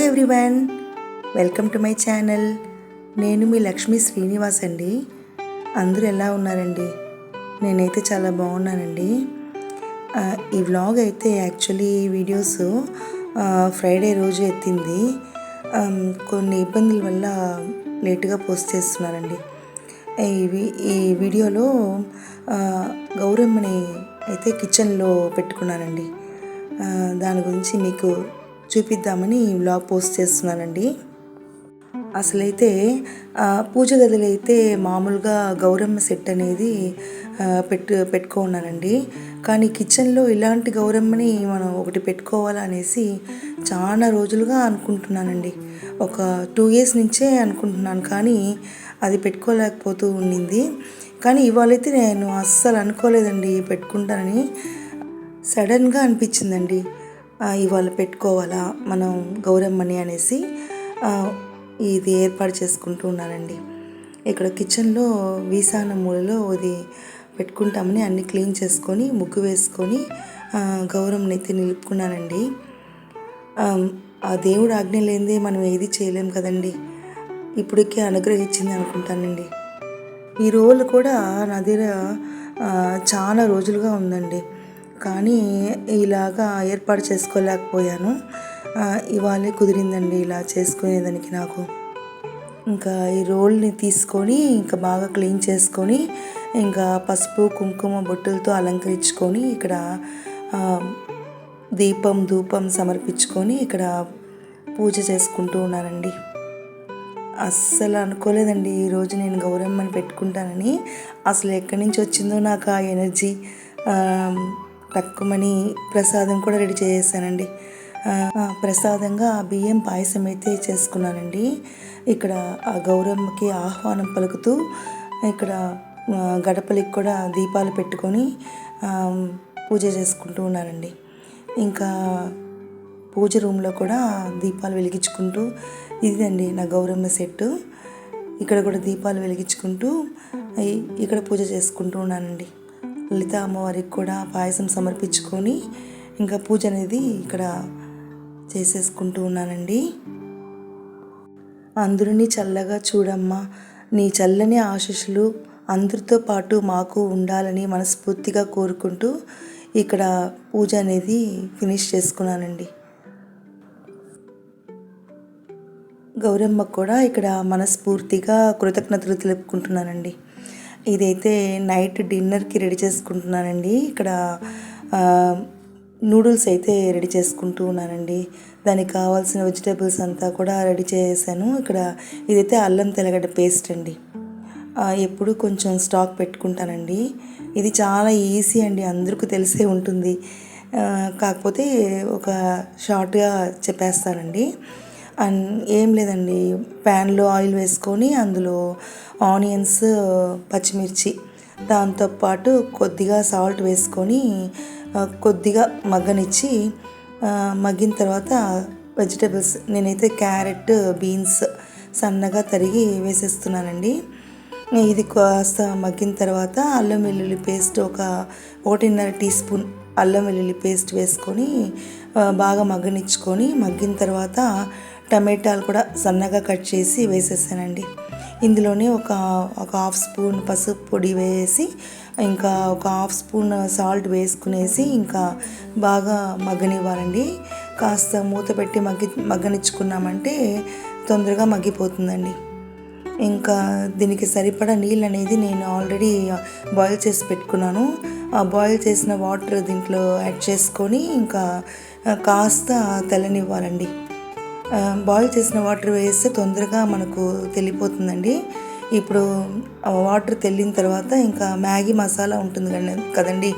Everyone, welcome to my channel. నేను మీ లక్ష్మీ శ్రీనివాస్ అండి. అందరూ ఎలా ఉన్నారండి? నేనైతే చాలా బాగున్నానండి. ఈ వ్లాగ్ అయితే యాక్చువల్లీ వీడియోస్ ఫ్రైడే రోజు ఎత్తింది. కొన్ని ఇబ్బందుల వల్ల లేట్గా పోస్ట్ చేస్తున్నానండి. ఈ వీడియోలో గౌరమ్మని అయితే కిచెన్లో పెట్టుకున్నానండి. దాని గురించి మీకు చూపిద్దామని వ్లాగ్ పోస్ట్ చేస్తున్నానండి. అసలైతే పూజ గదిలో అయితే మామూలుగా గౌరమ్మ సెట్ అనేది పెట్టుకున్నానండి. కానీ కిచెన్లో ఇలాంటి గౌరమ్మని మనం ఒకటి పెట్టుకోవాలనేసి చాలా రోజులుగా అనుకుంటున్నానండి. ఒక 2 years నుంచే అనుకుంటున్నాను, కానీ అది పెట్టుకోలేకపోతూ ఉండింది. కానీ ఇవాళైతే నేను అస్సలు అనుకోలేదండి పెట్టుకుంటానని. సడన్గా అనిపించిందండి ఇవాళ పెట్టుకోవాలా మనం గౌరమ్మని అనేసి ఇది ఏర్పాటు చేసుకుంటూ ఉన్నానండి. ఇక్కడ కిచెన్లో వీసాన మూలలో ఇది పెట్టుకుంటామని అన్నీ క్లీన్ చేసుకొని ముగ్గు వేసుకొని గౌరమ్మని అయితే నిలుపుకున్నానండి. ఆ దేవుడు ఆజ్ఞ లేనిదే మనం ఏది చేయలేం కదండి. ఇప్పటికే అనుగ్రహించింది అనుకుంటానండి. ఈ రోల్ కూడా నా దగ్గర చాలా రోజులుగా ఉందండి, కానీ ఇలాగా ఏర్పాటు చేసుకోలేకపోయాను. ఇవాళే కుదిరిందండి ఇలా చేసుకునేదానికి నాకు. ఇంకా ఈ రోల్ని తీసుకొని ఇంకా బాగా క్లీన్ చేసుకొని ఇంకా పసుపు కుంకుమ బొట్టులతో అలంకరించుకొని ఇక్కడ దీపం ధూపం సమర్పించుకొని ఇక్కడ పూజ చేసుకుంటూ ఉన్నానండి. అస్సలు అనుకోలేదండి ఈరోజు నేను గౌరమ్మని పెట్టుకుంటానని. అసలు ఎక్కడి నుంచి వచ్చిందో నాకు ఆ ఎనర్జీ. తక్కువని ప్రసాదం కూడా రెడీ చేసేసానండి. ప్రసాదంగా బియ్యం పాయసం అయితే చేసుకున్నానండి. ఇక్కడ ఆ గౌరమ్మకి ఆహ్వానం పలుకుతూ ఇక్కడ గడపలికి కూడా దీపాలు పెట్టుకొని పూజ చేసుకుంటూ ఉన్నానండి. ఇంకా పూజ రూమ్లో కూడా దీపాలు వెలిగించుకుంటూ, ఇదండి నా గౌరమ్మ సెట్టు. ఇక్కడ కూడా దీపాలు వెలిగించుకుంటూ ఇక్కడ పూజ చేసుకుంటూ ఉన్నానండి. లలిత అమ్మవారికి కూడా పాయసం సమర్పించుకొని ఇంకా పూజ అనేది ఇక్కడ చేసేసుకుంటూ ఉన్నానండి. అందరినీ చల్లగా చూడమ్మా, నీ చల్లని ఆశీస్సులు అందరితో పాటు మాకు ఉండాలని మనస్ఫూర్తిగా కోరుకుంటూ ఇక్కడ పూజ అనేది ఫినిష్ చేసుకున్నానండి. గౌరమ్మకు కూడా ఇక్కడ మనస్ఫూర్తిగా కృతజ్ఞతలు తెలుపుకుంటున్నానండి. ఇదైతే నైట్ డిన్నర్కి రెడీ చేసుకుంటున్నానండి. ఇక్కడ నూడిల్స్ అయితే రెడీ చేసుకుంటూ ఉన్నానండి. దానికి కావాల్సిన వెజిటేబుల్స్ అంతా కూడా రెడీ చేసాను. ఇక్కడ ఇదైతే అల్లం తెల్లగడ్డ పేస్ట్ అండి. ఎప్పుడు కొంచెం స్టాక్ పెట్టుకుంటానండి. ఇది చాలా ఈజీ అండి, అందరికీ తెలిసే ఉంటుంది. కాకపోతే ఒక షార్ట్గా చెప్పేస్తానండి. ఏం లేదండి, ప్యాన్లో ఆయిల్ వేసుకొని అందులో ఆనియన్స్ పచ్చిమిర్చి దాంతోపాటు కొద్దిగా సాల్ట్ వేసుకొని కొద్దిగా మగ్గనిచ్చి మగ్గిన తర్వాత వెజిటేబుల్స్ నేనైతే క్యారెట్ బీన్స్ సన్నగా తరిగి వేసేస్తున్నానండి. ఇది కాస్త మగ్గిన తర్వాత అల్లం వెల్లుల్లి పేస్ట్ ఒక 1.5 teaspoon అల్లం వెల్లుల్లి పేస్ట్ వేసుకొని బాగా మగ్గనిచ్చుకొని మగ్గిన తర్వాత టమాటాలు కూడా సన్నగా కట్ చేసి వేసేసానండి. ఇందులోనే ఒక 1/2 spoon పసుపు పొడి వేసి ఇంకా ఒక 1/2 spoon సాల్ట్ వేసుకునేసి ఇంకా బాగా మగ్గనివ్వాలండి. కాస్త మూత పెట్టి మగ్గనిచ్చుకున్నామంటే తొందరగా మగ్గిపోతుందండి. ఇంకా దీనికి సరిపడా నీళ్ళు అనేది నేను ఆల్రెడీ బాయిల్ చేసి పెట్టుకున్నాను. ఆ బాయిల్ చేసిన వాటర్ దీంట్లో యాడ్ చేసుకొని ఇంకా కాస్త తెల్లనివ్వాలండి. బాయిల్ చేసిన వాటర్ వేస్తే తొందరగా మనకు తెలిపోతుందండి. ఇప్పుడు వాటర్ తెల్లిన తర్వాత ఇంకా మ్యాగీ మసాలా ఉంటుంది కదండి,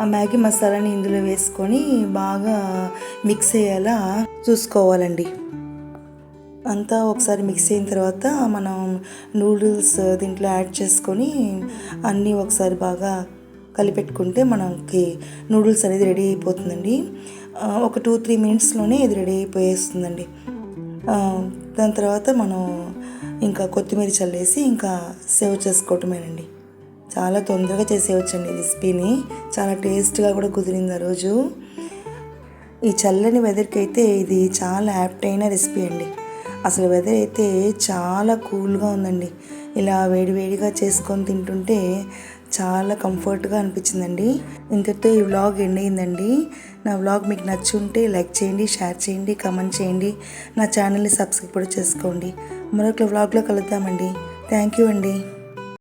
ఆ మ్యాగీ మసాలాని ఇందులో వేసుకొని బాగా మిక్స్ అయ్యేలా చూసుకోవాలండి. అంతా ఒకసారి మిక్స్ అయిన తర్వాత మనం నూడిల్స్ దీంట్లో యాడ్ చేసుకొని అన్నీ ఒకసారి బాగా కలిపెట్టుకుంటే మనకి నూడిల్స్ అనేది రెడీ అయిపోతుందండి. ఒక 2-3 minutesలోనే ఇది రెడీ అయిపోయేస్తుందండి. దాని తర్వాత మనం ఇంకా కొత్తిమీర చల్లేసి ఇంకా సర్వ్ చేసుకోవటమేనండి. చాలా తొందరగా చేసేయచ్చండి ఈ రెసిపీని. చాలా టేస్ట్గా కూడా కుదిరింది ఆ రోజు. ఈ చల్లని వెదర్కి అయితే ఇది చాలా యాప్ట్ అయిన రెసిపీ అండి. అసలు వెదర్ అయితే చాలా కూల్గా ఉందండి. ఇలా వేడివేడిగా చేసుకొని తింటుంటే చాలా కంఫర్ట్గా అనిపించిందండి. ఇంతటితో ఈ వ్లాగ్ ఎండ్ అయిందండి. నా వ్లాగ్ మీకు నచ్చుంటే లైక్ చేయండి, షేర్ చేయండి, కామెంట్ చేయండి. నా ఛానల్ని సబ్స్క్రైబ్ కూడా చేసుకోండి. మరొక వ్లాగ్లో కలుద్దామండి. థ్యాంక్ యూ అండి.